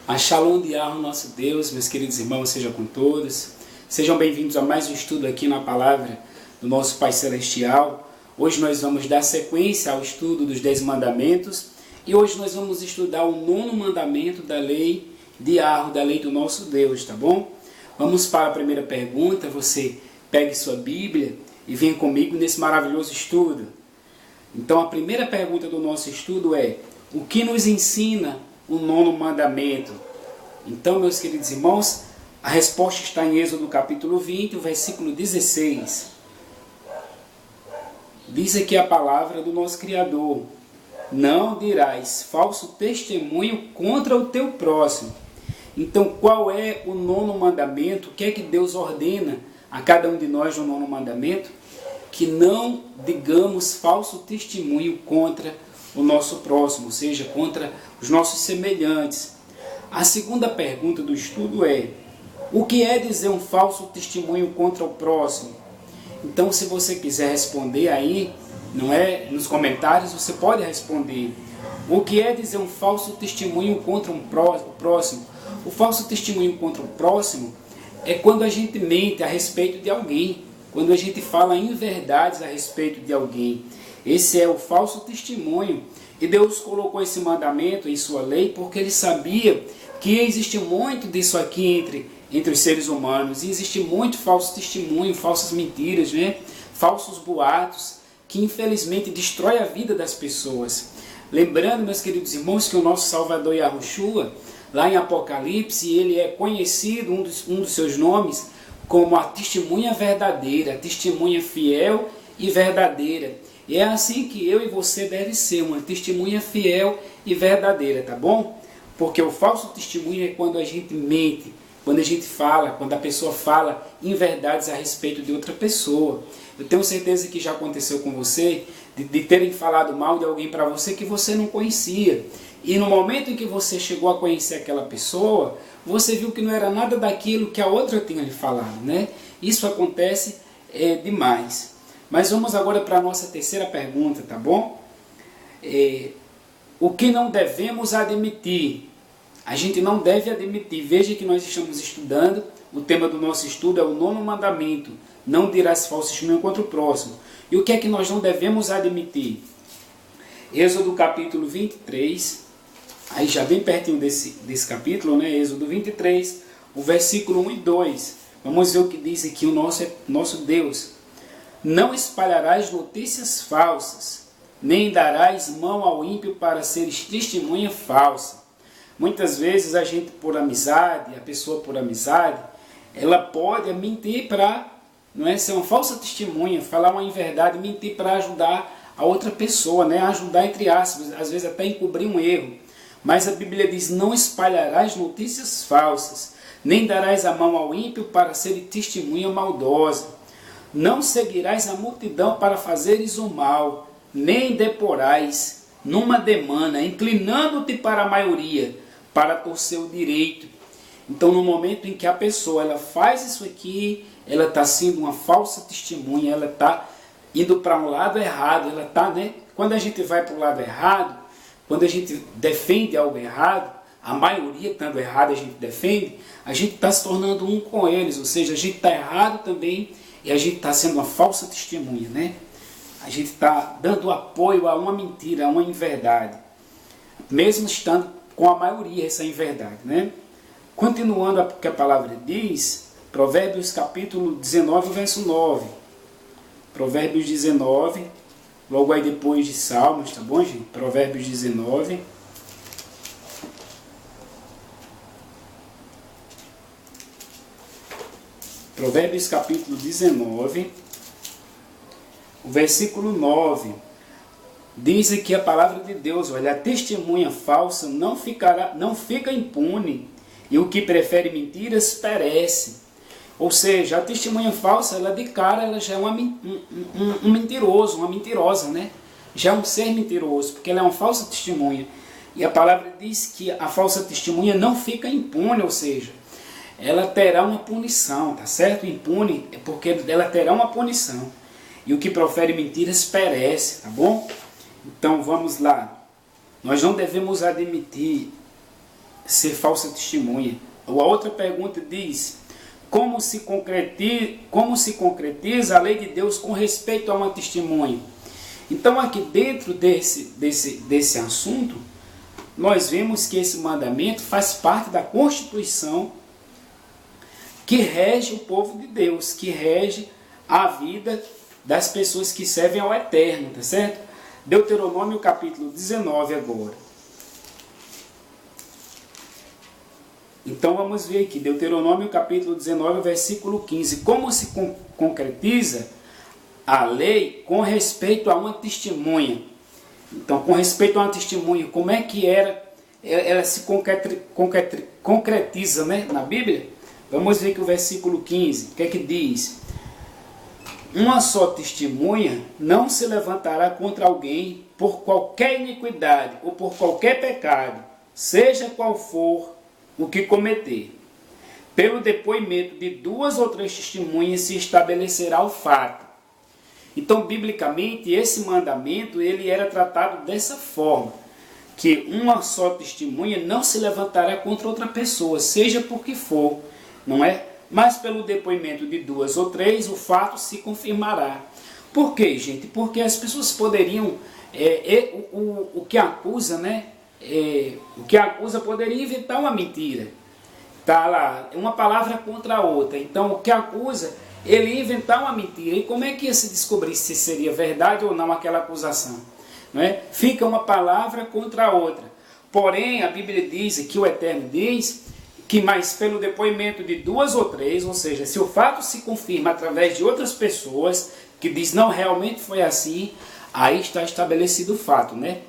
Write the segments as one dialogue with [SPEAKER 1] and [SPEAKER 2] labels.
[SPEAKER 1] A Shalom de Yahweh, nosso Deus, meus queridos irmãos, seja com todos. Sejam bem-vindos a mais um estudo aqui na palavra do nosso Pai Celestial. Hoje nós vamos dar sequência ao estudo dos 10 mandamentos e hoje nós vamos estudar o 9º mandamento da lei de Yahweh, da lei do nosso Deus, tá bom? Vamos para a primeira pergunta. Você pegue sua Bíblia e venha comigo nesse maravilhoso estudo. Então a primeira pergunta do nosso estudo é: o que nos ensina o 9º mandamento? Então, meus queridos irmãos, a resposta está em Êxodo capítulo 20, o versículo 16. Diz aqui a palavra do nosso Criador: não dirás falso testemunho contra o teu próximo. Então, qual é o 9º mandamento? O que é que Deus ordena a cada um de nós no 9º mandamento? Que não digamos falso testemunho contra o nosso próximo, ou seja, contra os nossos semelhantes. A segunda pergunta do estudo é: o que é dizer um falso testemunho contra o próximo? Então, se você quiser responder aí, nos comentários, você pode responder. O que é dizer um falso testemunho contra o próximo? O falso testemunho contra o próximo é quando a gente mente a respeito de alguém, quando a gente fala inverdades a respeito de alguém. Esse é o falso testemunho. E Deus colocou esse mandamento em sua lei porque Ele sabia que existe muito disso aqui entre os seres humanos. E existe muito falso testemunho, falsas mentiras, falsos boatos, que infelizmente destrói a vida das pessoas. Lembrando, meus queridos irmãos, que o nosso Salvador Yahushua, lá em Apocalipse, ele é conhecido, um dos seus nomes, como a testemunha verdadeira, a testemunha fiel e verdadeira. E é assim que eu e você deve ser, uma testemunha fiel e verdadeira, tá bom? Porque o falso testemunho é quando a gente mente, quando a gente fala, quando a pessoa fala inverdades a respeito de outra pessoa. Eu tenho certeza que já aconteceu com você, de terem falado mal de alguém para você que você não conhecia. E no momento em que você chegou a conhecer aquela pessoa, você viu que não era nada daquilo que a outra tinha lhe falado, Isso acontece demais. Mas vamos agora para a nossa terceira pergunta, tá bom? O que não devemos admitir? A gente não deve admitir. Veja que nós estamos estudando, o tema do nosso estudo é o 9º mandamento: não dirás falso testemunho contra o próximo. E o que é que nós não devemos admitir? Êxodo capítulo 23, aí já bem pertinho desse capítulo, Êxodo 23, o versículo 1 e 2. Vamos ver o que diz aqui o nosso Deus. Não espalharás notícias falsas, nem darás mão ao ímpio para seres testemunha falsa. Muitas vezes a gente por amizade, a pessoa por amizade, ela pode mentir para, ser uma falsa testemunha, falar uma inverdade, mentir para ajudar a outra pessoa, ajudar entre aspas, às vezes até encobrir um erro. Mas a Bíblia diz: não espalharás notícias falsas, nem darás a mão ao ímpio para ser testemunha maldosa. Não seguirás a multidão para fazeres o mal, nem deporás numa demanda, inclinando-te para a maioria, para torcer o direito. Então, no momento em que a pessoa ela faz isso aqui, ela está sendo uma falsa testemunha, ela está indo para um lado errado, ela está, Quando a gente vai para o lado errado, quando a gente defende algo errado, a maioria estando errado a gente defende, a gente está se tornando um com eles, ou seja, a gente está errado também e a gente está sendo uma falsa testemunha, A gente está dando apoio a uma mentira, a uma inverdade, mesmo estando com a maioria essa inverdade, Continuando o que a palavra diz, Provérbios capítulo 19, verso 9. Provérbios 19, logo aí depois de Salmos, tá bom, gente? Provérbios 19. Provérbios capítulo 19, o versículo 9. Diz aqui a palavra de Deus: olha, a testemunha falsa não fica impune, e o que prefere mentiras perece. Ou seja, a testemunha falsa, ela de cara, ela já é um mentiroso, uma mentirosa, Já é um ser mentiroso, porque ela é uma falsa testemunha. E a palavra diz que a falsa testemunha não fica impune, ou seja, ela terá uma punição, tá certo? Impune é porque ela terá uma punição. E o que profere mentiras perece, tá bom? Então vamos lá. Nós não devemos admitir ser falsa testemunha. A outra pergunta diz: como se concretiza a lei de Deus com respeito a uma testemunha? Então, aqui dentro desse assunto, nós vemos que esse mandamento faz parte da Constituição que rege o povo de Deus, que rege a vida das pessoas que servem ao Eterno, tá certo? Deuteronômio capítulo 19 agora. Então vamos ver aqui, Deuteronômio capítulo 19, versículo 15. Como se concretiza a lei com respeito a uma testemunha? Então, com respeito a uma testemunha, como é que ela se concretiza, né, na Bíblia? Vamos ver aqui o versículo 15, o que é que diz? Uma só testemunha não se levantará contra alguém por qualquer iniquidade ou por qualquer pecado, seja qual for o que cometer. Pelo depoimento de 2 ou 3 testemunhas se estabelecerá o fato. Então, biblicamente, esse mandamento ele era tratado dessa forma, que uma só testemunha não se levantará contra outra pessoa, seja por que for, não é? Mas pelo depoimento de 2 ou 3, o fato se confirmará. Por quê, gente? Porque as pessoas poderiam, o que acusa, né? O que acusa poderia inventar uma mentira. Tá lá, uma palavra contra a outra. Então, o que acusa, ele ia inventar uma mentira. E como é que ia se descobrir se seria verdade ou não aquela acusação? Não é? Fica uma palavra contra a outra. Porém, a Bíblia diz, que o Eterno diz, que mais pelo depoimento de 2 ou 3, ou seja, se o fato se confirma através de outras pessoas, que diz não, realmente foi assim, aí está estabelecido o fato, né?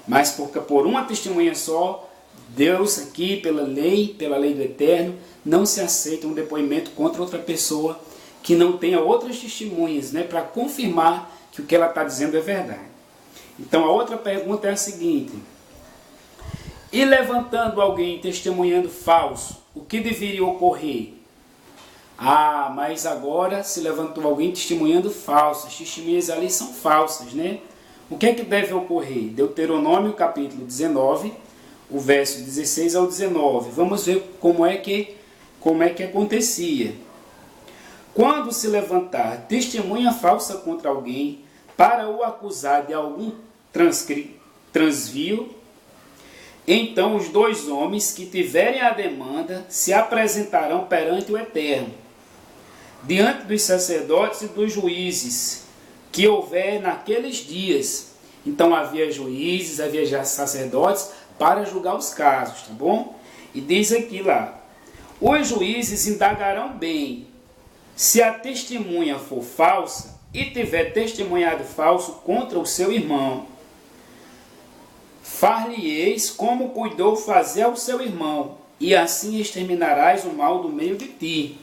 [SPEAKER 1] Mas por uma testemunha só, Deus aqui, pela lei do Eterno, não se aceita um depoimento contra outra pessoa que não tenha outras testemunhas, né, para confirmar que o que ela está dizendo é verdade. Então a outra pergunta é a seguinte: e levantando alguém testemunhando falso, o que deveria ocorrer? Ah, mas agora se levantou alguém testemunhando falso, as testemunhas ali são falsas, né? O que é que deve ocorrer? Deuteronômio capítulo 19, o verso 16 ao 19. Vamos ver como é que acontecia. Quando se levantar testemunha falsa contra alguém para o acusar de algum transvio, então os 2 homens que tiverem a demanda se apresentarão perante o Eterno, diante dos sacerdotes e dos juízes que houver naqueles dias. Então havia juízes, havia já sacerdotes para julgar os casos, tá bom? E diz aqui lá: os juízes indagarão bem, se a testemunha for falsa e tiver testemunhado falso contra o seu irmão, far-lhe-eis como cuidou fazer ao seu irmão, e assim exterminarás o mal do meio de ti.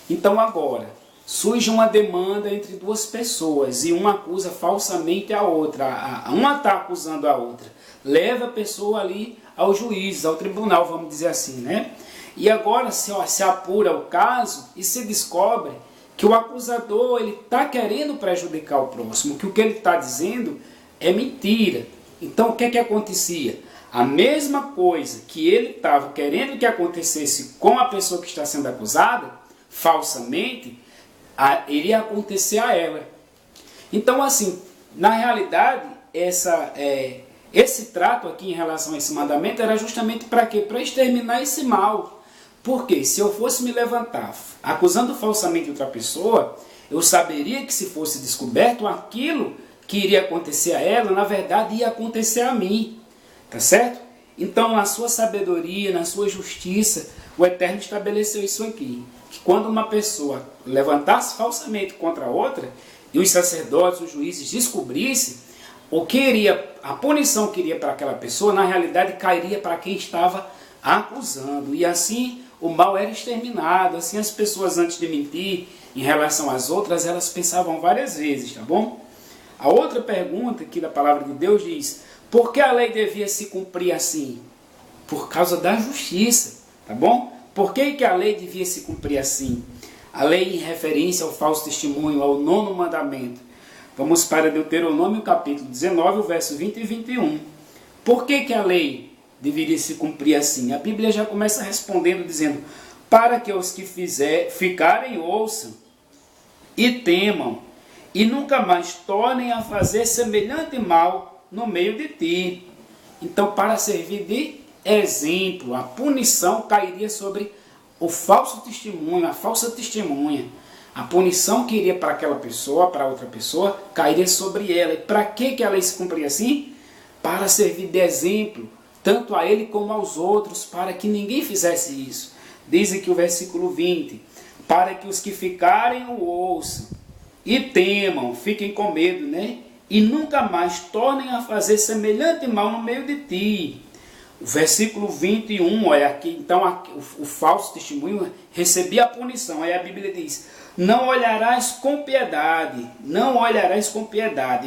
[SPEAKER 1] Então agora, surge uma demanda entre 2 pessoas e uma acusa falsamente a outra. Uma está acusando a outra. Leva a pessoa ali ao juiz, ao tribunal, vamos dizer assim, né? E agora se apura o caso e se descobre que o acusador está querendo prejudicar o próximo, que o que ele está dizendo é mentira. Então o que é que acontecia? A mesma coisa que ele estava querendo que acontecesse com a pessoa que está sendo acusada, falsamente, iria acontecer a ela. Então, assim, na realidade, esse trato aqui em relação a esse mandamento era justamente para quê? Para exterminar esse mal. Porque se eu fosse me levantar acusando falsamente outra pessoa, eu saberia que se fosse descoberto aquilo que iria acontecer a ela, na verdade ia acontecer a mim. Tá certo? Então, na sua sabedoria, na sua justiça, o Eterno estabeleceu isso aqui. Que quando uma pessoa levantasse falsamente contra a outra, e os sacerdotes, os juízes descobrissem, a punição que iria para aquela pessoa, na realidade, cairia para quem estava acusando. E assim o mal era exterminado. Assim as pessoas, antes de mentir em relação às outras, elas pensavam várias vezes, tá bom? A outra pergunta aqui da palavra de Deus diz: por que a lei devia se cumprir assim? Por causa da justiça, tá bom? Por que a lei devia se cumprir assim? A lei em referência ao falso testemunho, ao 9º mandamento. Vamos para Deuteronômio capítulo 19, o verso 20 e 21. Por que a lei deveria se cumprir assim? A Bíblia já começa respondendo, dizendo, para que os que ficarem ouçam e temam, e nunca mais tornem a fazer semelhante mal no meio de ti. Então, para servir de exemplo, a punição cairia sobre o falso testemunho, a falsa testemunha. A punição que iria para aquela pessoa, para outra pessoa, cairia sobre ela. E para que ela se cumprir assim? Para servir de exemplo, tanto a ele como aos outros, para que ninguém fizesse isso. Diz aqui o versículo 20, para que os que ficarem o ouçam e temam, fiquem com medo, né? E nunca mais tornem a fazer semelhante mal no meio de ti. O versículo 21, olha aqui, então aqui, o falso testemunho recebia a punição. Aí a Bíblia diz, não olharás com piedade,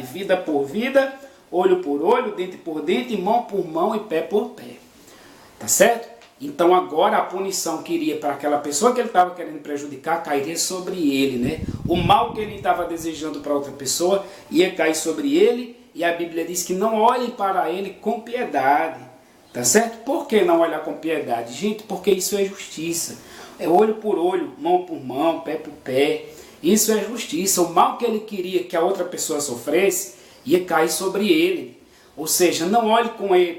[SPEAKER 1] vida por vida, olho por olho, dente por dente, mão por mão e pé por pé. Tá certo? Então agora a punição que iria para aquela pessoa que ele estava querendo prejudicar, cairia sobre ele, né? O mal que ele estava desejando para outra pessoa ia cair sobre ele, e a Bíblia diz que não olhem para ele com piedade. Tá certo? Por que não olhar com piedade? Gente, porque isso é justiça. É olho por olho, mão por mão, pé por pé. Isso é justiça. O mal que ele queria que a outra pessoa sofresse, ia cair sobre ele. Ou seja, não olhe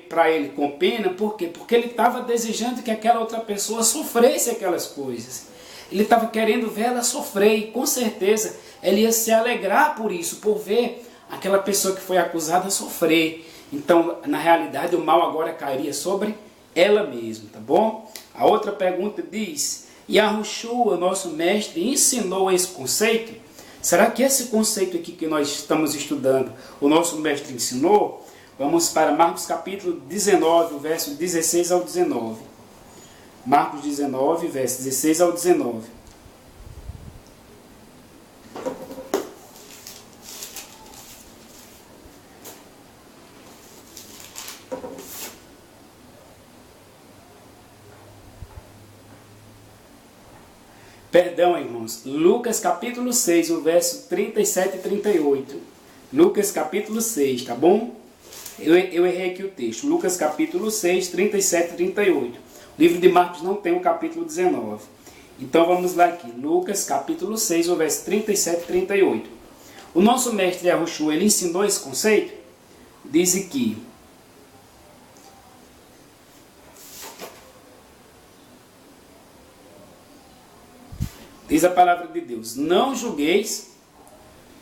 [SPEAKER 1] para ele com pena. Por quê? Porque ele estava desejando que aquela outra pessoa sofresse aquelas coisas. Ele estava querendo ver ela sofrer. E com certeza ele ia se alegrar por isso, por ver aquela pessoa que foi acusada sofrer. Então, na realidade, o mal agora cairia sobre ela mesma, tá bom? A outra pergunta diz, Yahushua, nosso mestre, ensinou esse conceito? Será que esse conceito aqui que nós estamos estudando, o nosso mestre ensinou? Vamos para Marcos capítulo 19, verso 16 ao 19. Marcos 19, verso 16 ao 19. Perdão, irmãos. Lucas capítulo 6, o verso 37 e 38. Lucas capítulo 6, tá bom? Eu errei aqui o texto. Lucas capítulo 6, 37 e 38. O livro de Marcos não tem o capítulo 19. Então vamos lá aqui. Lucas capítulo 6, o verso 37 e 38. O nosso mestre Yahushua, ele ensinou esse conceito? Diz aqui. Diz a palavra de Deus, não julgueis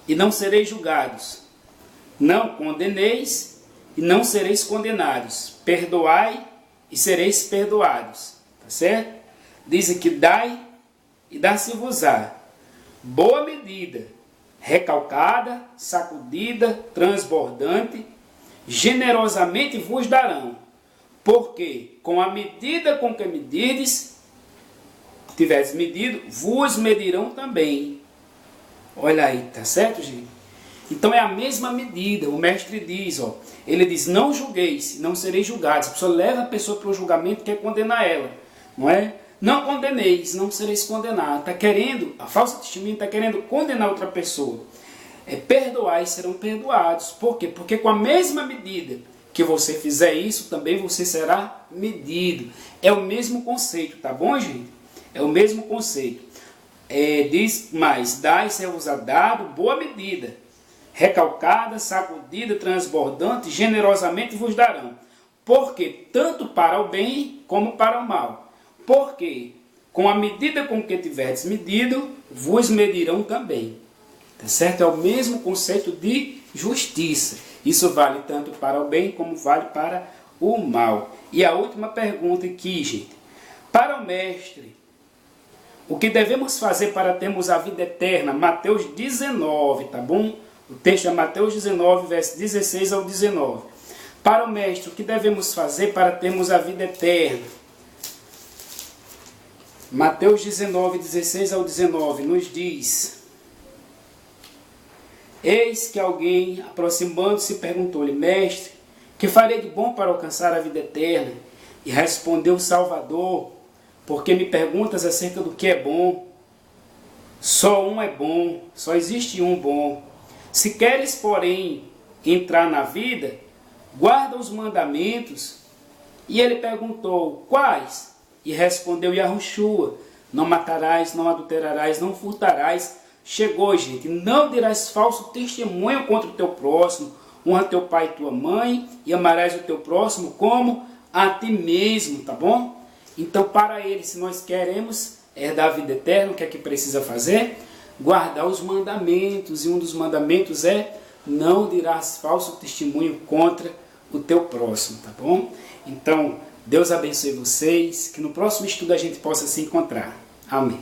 [SPEAKER 1] e não sereis julgados. Não condeneis e não sereis condenados. Perdoai e sereis perdoados. Tá certo? Diz aqui, dai e dá-se-vos-á. Boa medida, recalcada, sacudida, transbordante, generosamente vos darão. Porque com a medida com que medirdes, tiveres medido, vos medirão também. Olha aí, tá certo, gente? Então é a mesma medida. O mestre diz, ó, ele diz, não julgueis, não sereis julgados. A pessoa leva a pessoa para o julgamento e quer condenar ela, não é? Não condeneis, não sereis condenados. Está querendo, a falsa testemunha está querendo condenar outra pessoa. Perdoai, serão perdoados. Por quê? Porque com a mesma medida que você fizer isso, também você será medido. É o mesmo conceito, tá bom, gente? É o mesmo conceito. Diz mais, dai ser-vos-á dado, boa medida, recalcada, sacudida, transbordante, generosamente vos darão. Porque tanto para o bem como para o mal. Porque com a medida com que tiverdes medido, vos medirão também. Tá certo? É o mesmo conceito de justiça. Isso vale tanto para o bem como vale para o mal. E a última pergunta aqui, gente. Para o mestre, o que devemos fazer para termos a vida eterna? Mateus 19, tá bom? O texto é Mateus 19, verso 16 ao 19. Para o mestre, o que devemos fazer para termos a vida eterna? Mateus 19, 16 ao 19, nos diz: Eis que alguém, aproximando-se, perguntou-lhe: Mestre, que farei de bom para alcançar a vida eterna? E respondeu o Salvador: Porque me perguntas acerca do que é bom? Só um é bom, só existe um bom. Se queres, porém, entrar na vida, guarda os mandamentos E ele perguntou, quais? E respondeu Yahushua, não matarás, não adulterarás, não furtarás. Chegou, gente, não dirás falso testemunho contra o teu próximo, honra teu pai e tua mãe, e amarás o teu próximo como a ti mesmo, tá bom? Então, para ele, se nós queremos herdar a vida eterna, o que é que precisa fazer? Guardar os mandamentos, e um dos mandamentos é não dirás falso testemunho contra o teu próximo, tá bom? Então, Deus abençoe vocês, que no próximo estudo a gente possa se encontrar. Amém.